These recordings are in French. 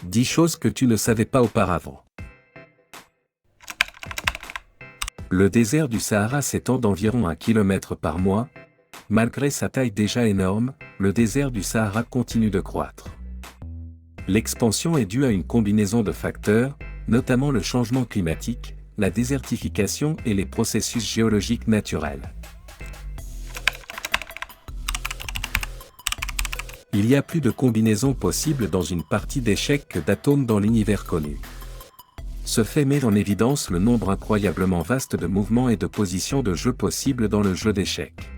10 choses que tu ne savais pas auparavant. Le désert du Sahara s'étend d'environ 1 km par mois. Malgré sa taille déjà énorme, le désert du Sahara continue de croître. L'expansion est due à une combinaison de facteurs, notamment le changement climatique, la désertification et les processus géologiques naturels. Il y a plus de combinaisons possibles dans une partie d'échecs que d'atomes dans l'univers connu. Ce fait met en évidence le nombre incroyablement vaste de mouvements et de positions de jeu possibles dans le jeu d'échecs.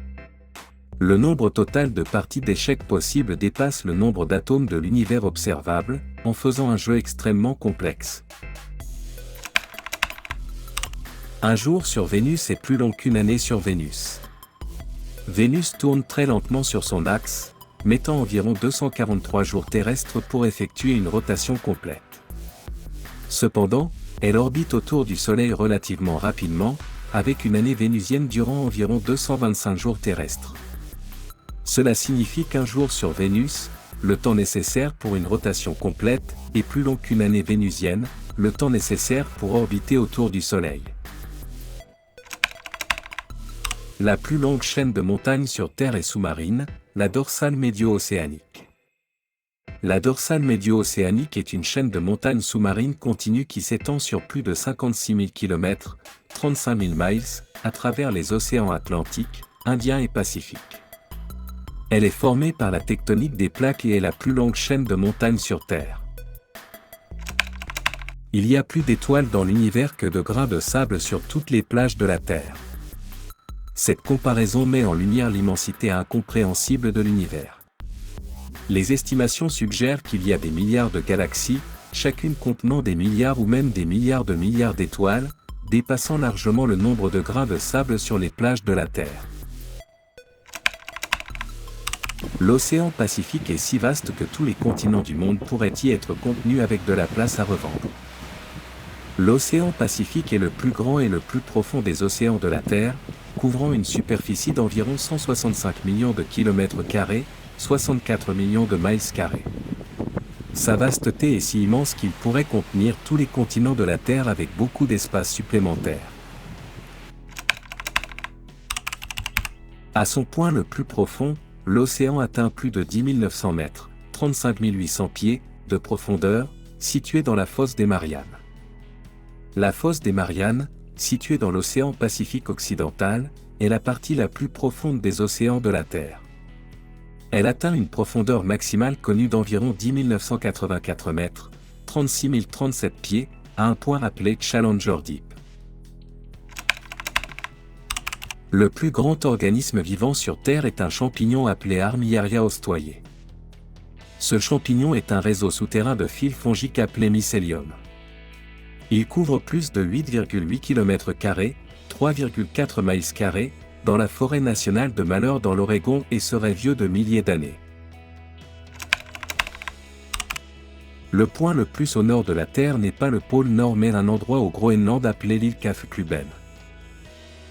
Le nombre total de parties d'échecs possibles dépasse le nombre d'atomes de l'univers observable, en faisant un jeu extrêmement complexe. Un jour sur Vénus est plus long qu'une année sur Vénus. Vénus tourne très lentement sur son axe, mettant environ 243 jours terrestres pour effectuer une rotation complète. Cependant, elle orbite autour du Soleil relativement rapidement, avec une année vénusienne durant environ 225 jours terrestres. Cela signifie qu'un jour sur Vénus, le temps nécessaire pour une rotation complète, est plus long qu'une année vénusienne, le temps nécessaire pour orbiter autour du Soleil. La plus longue chaîne de montagnes sur Terre est sous-marine, la dorsale médio-océanique. La dorsale médio-océanique est une chaîne de montagnes sous-marines continue qui s'étend sur plus de 56 000 km, 35 000 miles, à travers les océans Atlantique, Indien et Pacifique. Elle est formée par la tectonique des plaques et est la plus longue chaîne de montagnes sur Terre. Il y a plus d'étoiles dans l'univers que de grains de sable sur toutes les plages de la Terre. Cette comparaison met en lumière l'immensité incompréhensible de l'univers. Les estimations suggèrent qu'il y a des milliards de galaxies, chacune contenant des milliards ou même des milliards d'étoiles, dépassant largement le nombre de grains de sable sur les plages de la Terre. L'océan Pacifique est si vaste que tous les continents du monde pourraient y être contenus avec de la place à revendre. L'océan Pacifique est le plus grand et le plus profond des océans de la Terre, couvrant une superficie d'environ 165 millions de kilomètres carrés, 64 millions de miles carrés. Sa vasteté est si immense qu'il pourrait contenir tous les continents de la Terre avec beaucoup d'espace supplémentaire. À son point le plus profond, l'océan atteint plus de 10 900 mètres, 35 800 pieds, de profondeur, situé dans la fosse des Mariannes. La fosse des Mariannes, située dans l'océan Pacifique occidental, est la partie la plus profonde des océans de la Terre. Elle atteint une profondeur maximale connue d'environ 10 984 mètres, 36 037 pieds, à un point appelé Challenger Deep. Le plus grand organisme vivant sur Terre est un champignon appelé Armillaria ostoyer. Ce champignon est un réseau souterrain de fils fongiques appelé mycélium. Il couvre plus de 8,8 km², 3,4 miles², dans la forêt nationale de Malheur dans l'Oregon et serait vieux de milliers d'années. Le point le plus au nord de la Terre n'est pas le pôle Nord mais un endroit au Groenland appelé l'île Kaffeklubben.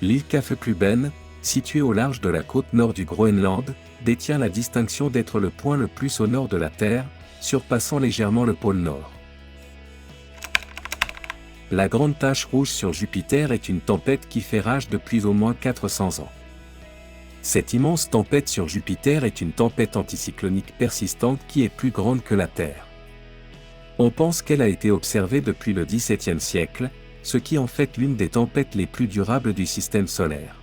L'île Kaffeklubben, située au large de la côte nord du Groenland, détient la distinction d'être le point le plus au nord de la Terre, surpassant légèrement le pôle Nord. La grande tache rouge sur Jupiter est une tempête qui fait rage depuis au moins 400 ans. Cette immense tempête sur Jupiter est une tempête anticyclonique persistante qui est plus grande que la Terre. On pense qu'elle a été observée depuis le XVIIe siècle, ce qui en fait l'une des tempêtes les plus durables du système solaire.